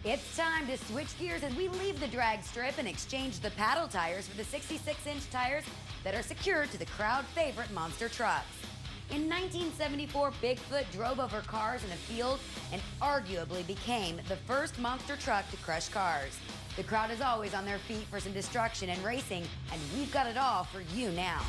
It's time to switch gears and we leave the drag strip and exchange the paddle tires for the 66-inch tires that are secured to the crowd favorite monster trucks. In 1974, Bigfoot drove over cars in a field and arguably became the first monster truck to crush cars. The crowd is always on their feet for some destruction and racing, and we've got it all for you now.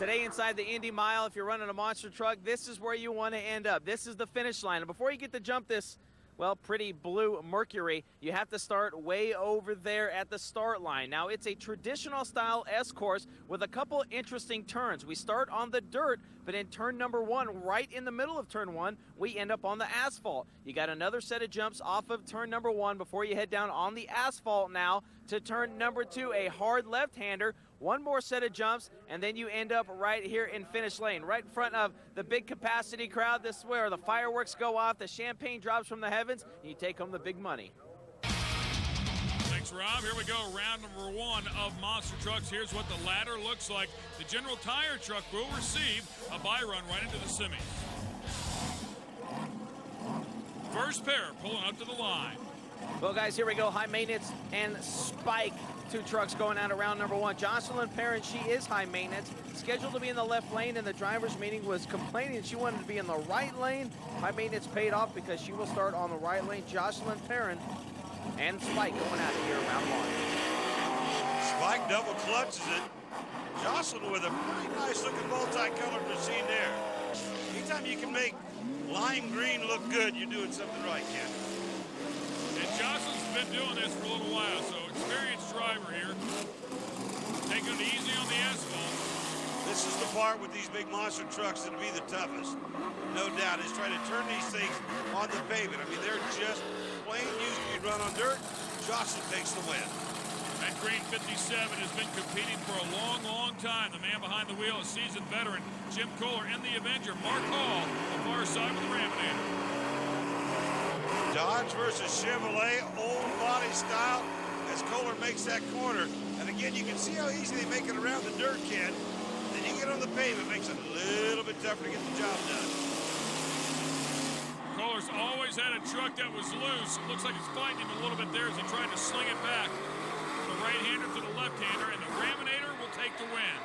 Today inside the Indy Mile, if you're running a monster truck, this is where you want to end up. This is the finish line. And before you get to jump this, well, pretty blue Mercury, you have to start way over there at the start line. Now, it's a traditional style S course with a couple interesting turns. We start on the dirt, but in turn number 1, right in the middle of turn 1, we end up on the asphalt. You got another set of jumps off of turn number 1 before you head down on the asphalt now to turn number 2, a hard left-hander. One more set of jumps, and then you end up right here in finish lane, right in front of the big capacity crowd. This is where the fireworks go off, the champagne drops from the heavens, and you take home the big money. Thanks, Rob. Here we go, round number 1 of monster trucks. Here's what the ladder looks like. The General Tire truck will receive a bye run right into the semis. First pair pulling up to the line. Well, guys, here we go. High maintenance and Spike. 2 trucks going out of round number 1. Jocelyn Perrin, she is high maintenance, scheduled to be in the left lane, and the driver's meeting was complaining she wanted to be in the right lane. High maintenance paid off because she will start on the right lane. Jocelyn Perrin and Spike going out of here round 1. Spike double clutches it. Jocelyn with a pretty nice looking multicolored machine there. Anytime you can make lime green look good, you're doing something right, Ken. And Jocelyn's been doing this for a little while, so experienced driver here. Taking it easy on the asphalt. This is the part with these big monster trucks that'll be the toughest. No doubt, is trying to turn these things on the pavement. I mean, they're just plain used to be run on dirt. Jocelyn takes the win. That green 57 has been competing for a long, long time. The man behind the wheel is seasoned veteran Jim Kohler and the Avenger, Mark Hall, on the far side with the Raminator. Dodge versus Chevrolet, old body style, as Kohler makes that corner. And again, you can see how easy they make it around the dirt, Ken. Then you get on the pavement, it makes it a little bit tougher to get the job done. Kohler's always had a truck that was loose. It looks like it's fighting him a little bit there as he tried to sling it back. The right-hander to the left-hander, and the Raminator will take the win.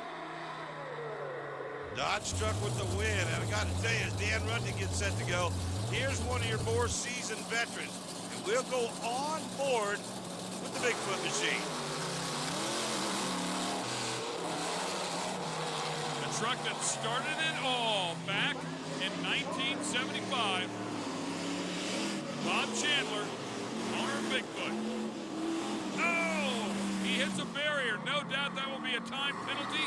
Dodge truck with the win, and I got to tell you, as Dan Runde gets set to go, here's one of your more seasoned veterans, and we'll go on board with the Bigfoot machine. The truck that started it all back in 1975. Bob Chandler, owner of Bigfoot. Oh, he hits a barrier. No doubt that will be a time penalty.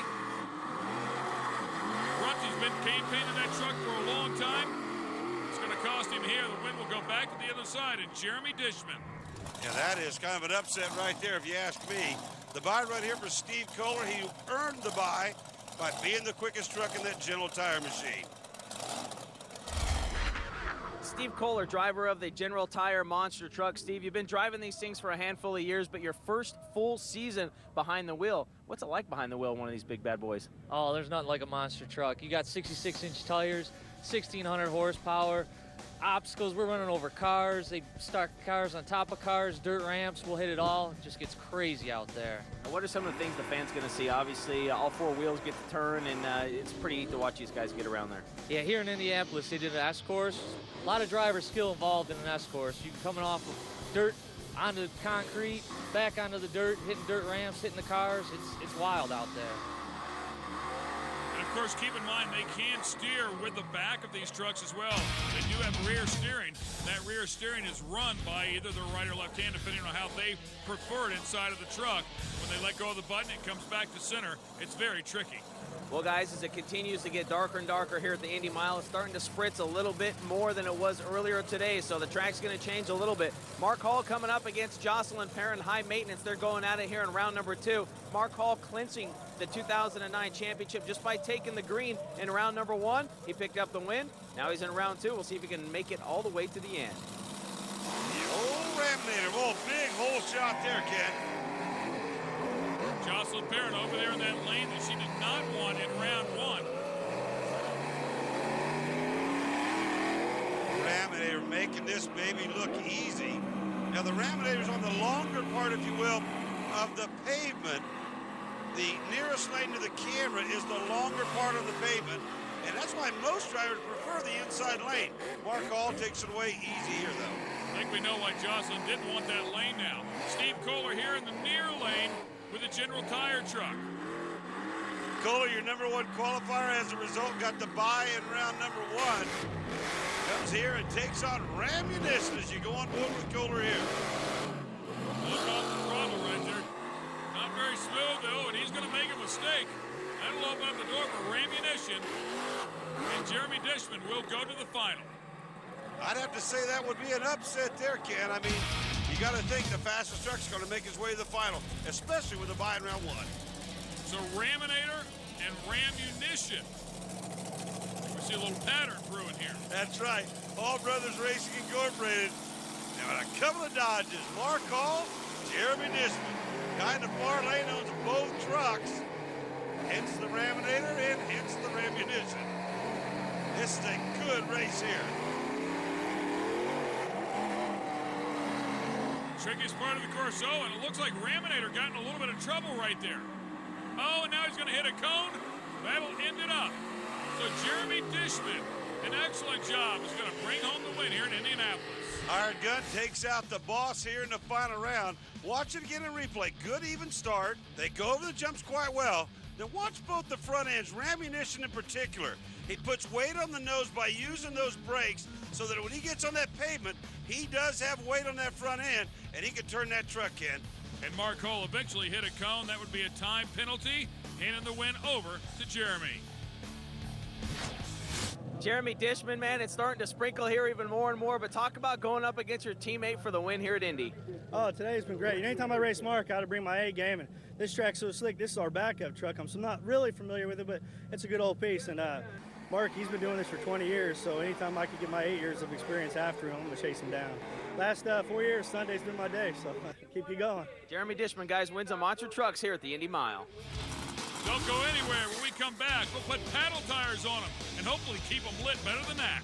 Runte's been campaigning that truck for a long time. It's going to cost him here. The win will go back to the other side, and Jeremy Dishman. Yeah, that is kind of an upset right there, if you ask me. The bye right here for Steve Kohler. He earned the bye by being the quickest truck in that General Tire machine. Steve Kohler, driver of the General Tire monster truck. Steve, you've been driving these things for a handful of years, but your first full season behind the wheel. What's it like behind the wheel of one of these big bad boys? Oh, there's nothing like a monster truck. You got 66-inch tires, 1,600 horsepower, obstacles. We're running over cars. They start cars on top of cars, dirt ramps. We'll hit it all. It just gets crazy out there. Now, what are some of the things the fans going to see? Obviously, all 4 wheels get to turn, and it's pretty neat to watch these guys get around there. Yeah, here in Indianapolis, they did an S course. A lot of driver skill involved in an S course. You coming off of dirt onto concrete, back onto the dirt, hitting dirt ramps, hitting the cars. It's wild out there. And of course, keep in mind, they can steer with the back of these trucks as well. They do have rear steering. That rear steering is run by either the right or left hand, depending on how they prefer it inside of the truck. When they let go of the button, it comes back to center. It's very tricky. Well, guys, as it continues to get darker and darker here at the Indy Mile, it's starting to spritz a little bit more than it was earlier today, so the track's going to change a little bit. Mark Hall coming up against Jocelyn Perrin, high maintenance. They're going at it here in round number 2. Mark Hall clinching the 2009 championship just by taking the green in round number 1. He picked up the win. Now he's in round 2. We'll see if he can make it all the way to the end. The old Raminator. Whoa, big hole shot there, Ken. Jocelyn Perrin over there in that lane that she did not want in round 1. Raminator making this baby look easy. Now the Raminator's on the longer part, if you will, of the pavement. The nearest lane to the camera is the longer part of the pavement, and that's why most drivers prefer the inside lane. Mark Hall takes it away easy here, though. I think we know why Jocelyn didn't want that lane now. Steve Kohler here in the near lane with a General Tire truck. Kohler, your #1 qualifier, as a result, got the bye in round #1. Comes here and takes on Ramunition as you go on board with Kohler here. Look off the throttle right there. Not very smooth, though, and he's going to make a mistake. That'll open up the door for Ramunition, and Jeremy Dishman will go to the final. I'd have to say that would be an upset there, Ken. I mean, you got to think the fastest truck's going to make his way to the final, especially with a bye in round 1. So Raminator and Ramunition. We see a little pattern brewing here. That's right. All Brothers Racing Incorporated. Now, in a couple of dodges, Mark Hall, Jeremy Dishman. Guy in the far lane owns both trucks. Hence the Raminator and hence the Ramunition. This is a good race here. Trickiest part of the course, and it looks like Raminator got in a little bit of trouble right there. Oh, and now he's going to hit a cone. That'll end it up. So Jeremy Dishman, an excellent job, is going to bring home the win here in Indianapolis. Iron Gun takes out the boss here in the final round. Watch it again in replay. Good even start. They go over the jumps quite well. Then watch both the front ends, Ramunition in particular. He puts weight on the nose by using those brakes so that when he gets on that pavement, he does have weight on that front end, and he can turn that truck in. And Mark Hall eventually hit a cone. That would be a time penalty, handing the win over to Jeremy. Jeremy Dishman, man, it's starting to sprinkle here even more and more, but talk about going up against your teammate for the win here at Indy. Oh, today's been great. Anytime I race Mark, I got to bring my A game, and this track's so slick. This is our backup truck. I'm not really familiar with it, but it's a good old piece. And Mark, he's been doing this for 20 years, so anytime I can get my 8 years of experience after him, I'm going to chase him down. Last 4 years, Sunday's been my day, so keep you going. Jeremy Dishman, guys, wins on Monster Trucks here at the Indy Mile. Don't go anywhere. When we come back, we'll put paddle tires on them and hopefully keep them lit better than that.